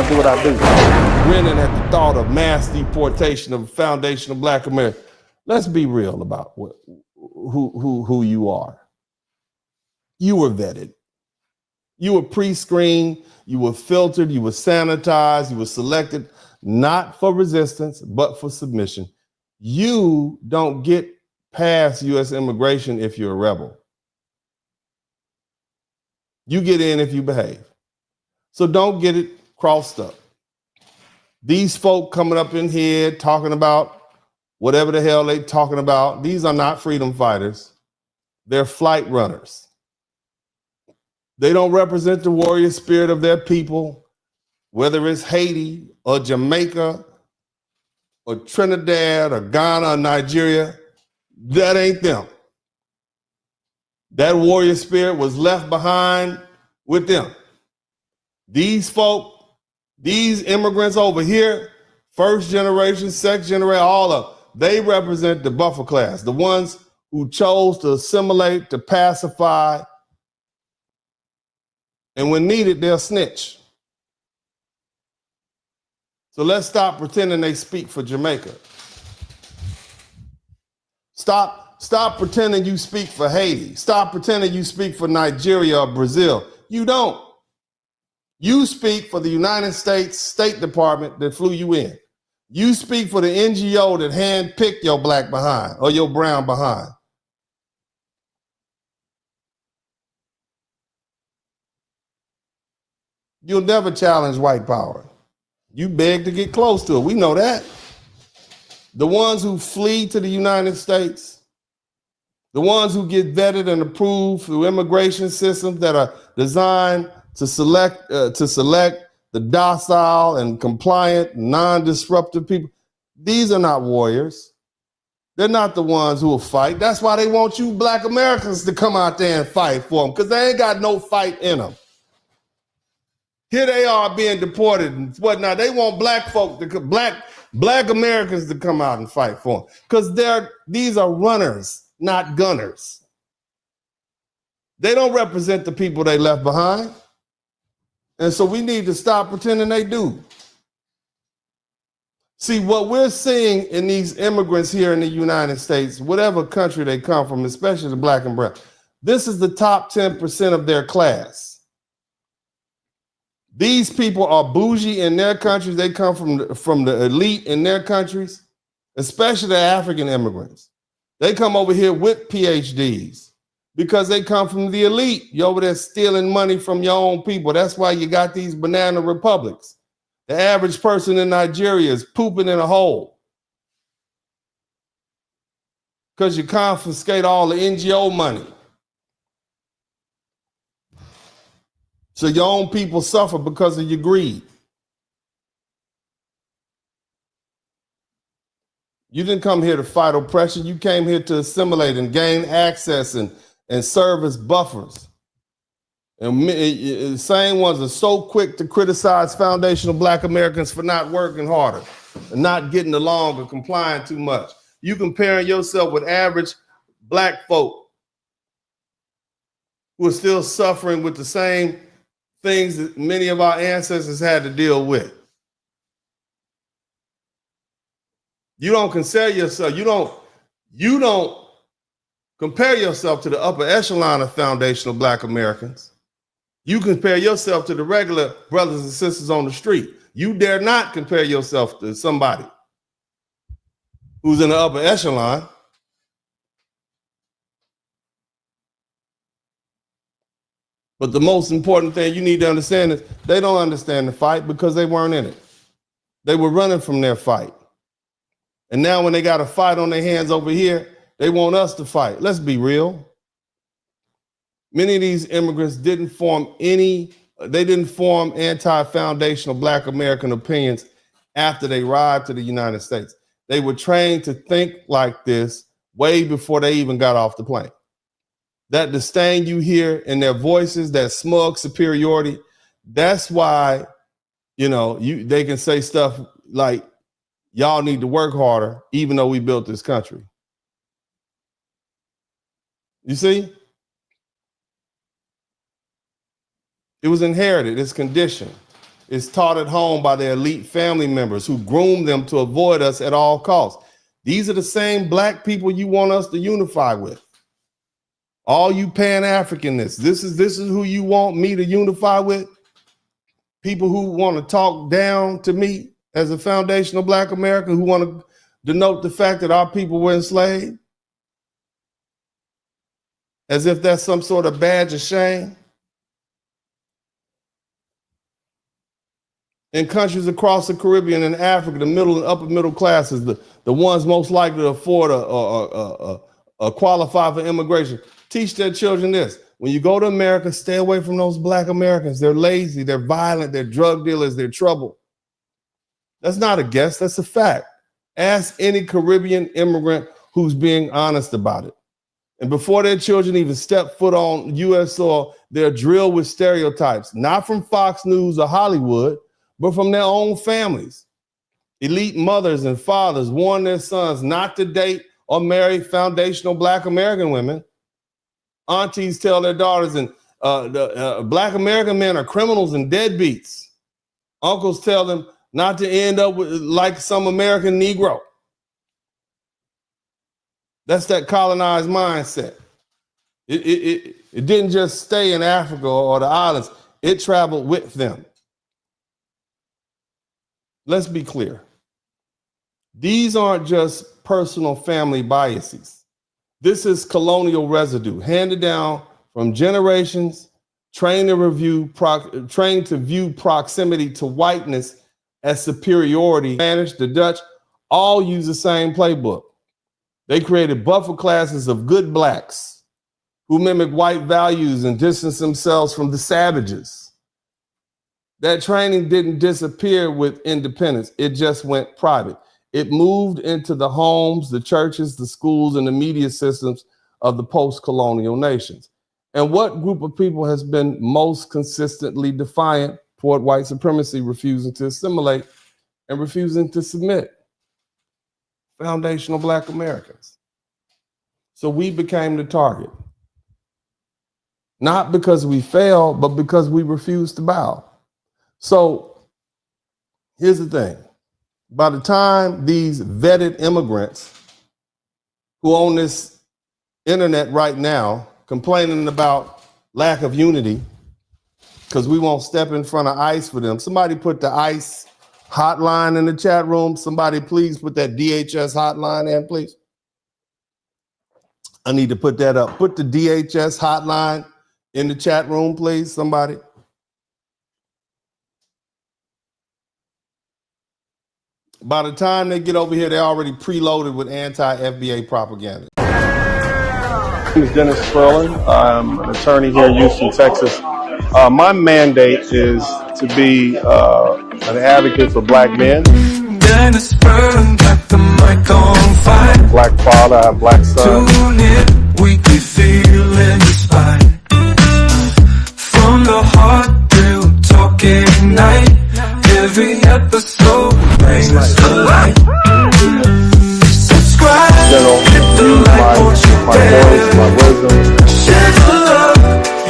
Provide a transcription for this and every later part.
I do what I do. Grinning at the thought of mass deportation of foundational Black America. Let's be real about who you are. You were vetted. You were pre-screened. You were filtered. You were sanitized. You were selected, not for resistance, but for submission. You don't get past U.S. immigration if you're a rebel. You get in if you behave. So don't get it crossed up. These folk coming up in here talking about whatever the hell they talking about, these are not freedom fighters. They're flight runners. They don't represent the warrior spirit of their people, whether it's Haiti or Jamaica or Trinidad or Ghana or Nigeria. That ain't them. That warrior spirit was left behind with them. These folk, these immigrants over here, first generation, second generation, all of them, they represent the buffer class, the ones who chose to assimilate, to pacify, and when needed, they'll snitch. So let's stop pretending they speak for Jamaica. Stop pretending you speak for Haiti. Stop pretending you speak for Nigeria or Brazil. You don't. You speak for the United States State Department that flew you in. You speak for the NGO that handpicked your black behind or your brown behind. You'll never challenge white power. You beg to get close to it. We know that. The ones who flee to the United States, the ones who get vetted and approved through immigration systems that are designed to select the docile and compliant, non-disruptive people. These are not warriors. They're not the ones who will fight. That's why they want you Black Americans to come out there and fight for them, because they ain't got no fight in them. Here they are being deported and whatnot. They want black folk to black Americans to come out and fight for them, because these are runners, not gunners. They don't represent the people they left behind. And so we need to stop pretending they do. See, what we're seeing in these immigrants here in the United States, whatever country they come from, especially the Black and brown, this is the top 10% of their class. These people are bougie in their countries. They come from the elite in their countries, especially the African immigrants. They come over here with PhDs. Because they come from the elite. You're over there stealing money from your own people. That's why you got these banana republics. The average person in Nigeria is pooping in a hole. Because you confiscate all the NGO money. So your own people suffer because of your greed. You didn't come here to fight oppression. You came here to assimilate and gain access and serve as buffers. And the same ones are so quick to criticize foundational Black Americans for not working harder and not getting along or complying too much. You comparing yourself with average Black folk who are still suffering with the same things that many of our ancestors had to deal with. You don't consider yourself, you don't compare yourself to the upper echelon of foundational Black Americans. You compare yourself to the regular brothers and sisters on the street. You dare not compare yourself to somebody who's in the upper echelon. But the most important thing you need to understand is they don't understand the fight because they weren't in it. They were running from their fight. And now when they got a fight on their hands over here, they want us to fight. Let's be real. Many of these immigrants didn't form anti-foundational Black American opinions after they arrived to the United States. They were trained to think like this way before they even got off the plane. That disdain you hear in their voices, that smug superiority, that's why, they can say stuff like, y'all need to work harder, even though we built this country. You see? It was inherited, it's conditioned. is taught at home by their elite family members who groom them to avoid us at all costs. These are the same black people you want us to unify with. All you Pan-Africanists, this is who you want me to unify with? People who want to talk down to me as a foundational black American, who want to denote the fact that our people were enslaved? As if that's some sort of badge of shame? In countries across the Caribbean and Africa, the middle and upper middle classes, the ones most likely to afford or qualify for immigration, teach their children this. When you go to America, stay away from those black Americans. They're lazy, they're violent, they're drug dealers, they're trouble. That's not a guess, that's a fact. Ask any Caribbean immigrant who's being honest about it. And before their children even step foot on U.S. soil, they're drilled with stereotypes, not from Fox News or Hollywood, but from their own families. Elite mothers and fathers warn their sons not to date or marry foundational black American women. Aunties tell their daughters and black American men are criminals and deadbeats. Uncles tell them not to end up with like some American Negro. That's that colonized mindset. It didn't just stay in Africa or the islands. It traveled with them. Let's be clear. These aren't just personal family biases. This is colonial residue handed down from generations, trained to view proximity to whiteness as superiority. The Spanish, the Dutch, all use the same playbook. They created buffer classes of good blacks who mimic white values and distance themselves from the savages. That training didn't disappear with independence. It just went private. It moved into the homes, the churches, the schools, and the media systems of the post-colonial nations. And what group of people has been most consistently defiant toward white supremacy, refusing to assimilate and refusing to submit? Foundational black Americans. So we became the target. Not because we failed, but because we refused to bow. So here's the thing. By the time these vetted immigrants who own this internet right now complaining about lack of unity because we won't step in front of ICE for them, somebody put the ICE hotline in the chat room. Somebody please put that DHS hotline in, please. I need to put that up. Put the DHS hotline in the chat room, please, somebody. By the time they get over here, they're already preloaded with anti-FBA propaganda. My name is Dennis Spurling. I'm an attorney here in Houston, Texas. My mandate is to be an advocate for black men. Dennis Spurling, got the mic on fire. Black father, I have black son. Tune in, weekly feeling inspired. From the heart, real talking night. Every episode brings to life. Subscribe, hit the like, won't you dare. My wisdom. Share the love,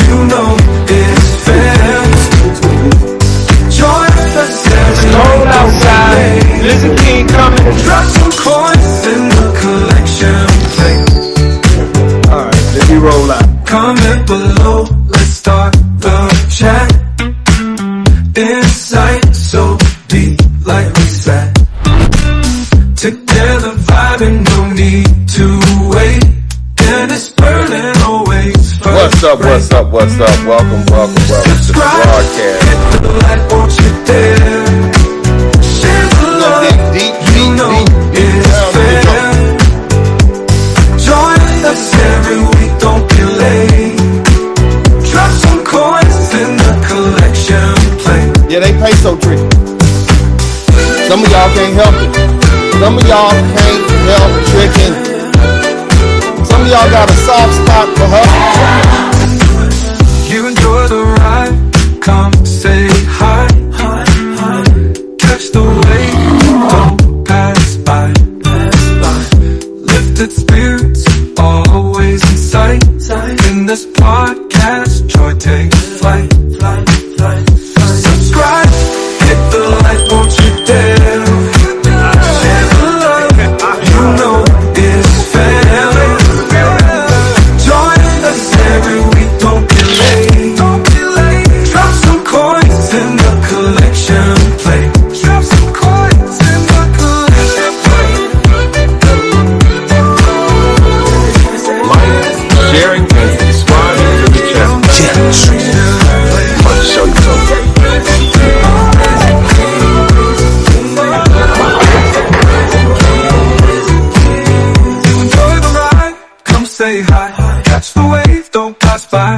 you know it's fair. Join us every cold outside. Listen, King coming. Drop some coins in the collection plate. Alright, let me roll out. Comment below, let's start the chat. Insight so deep, like we said. Together vibing, no need to wait. And it's burning always. What's up? Welcome to the broadcast. Hit the like, won't you dare. Share the love, you know it's fair. Join us every week, don't be late. Drop some coins in the collection. Yeah, they peso trick. Some of y'all can't help it. Some of y'all can't help tricking. Some of y'all got a soft spot for her. You enjoy the ride, come say hi. Catch the wave, don't pass by. Lifted spirits, always in sight. In this podcast, joy takes flight. Subscribe, catch the wave, don't pass by.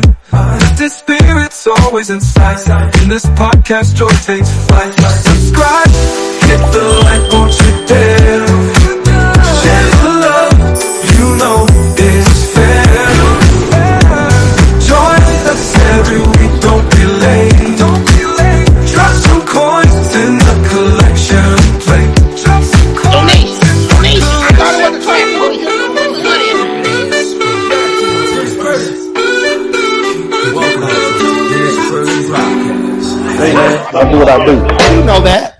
The spirit's always inside. In this podcast, joy takes flight. Subscribe, hit the like, won't you dare. Share the love, you know it's fair. Join us every week, don't be late. Drop some coins in the collection plate. Drop some coins in the collection plate. Hey man, I do what I do. You know that.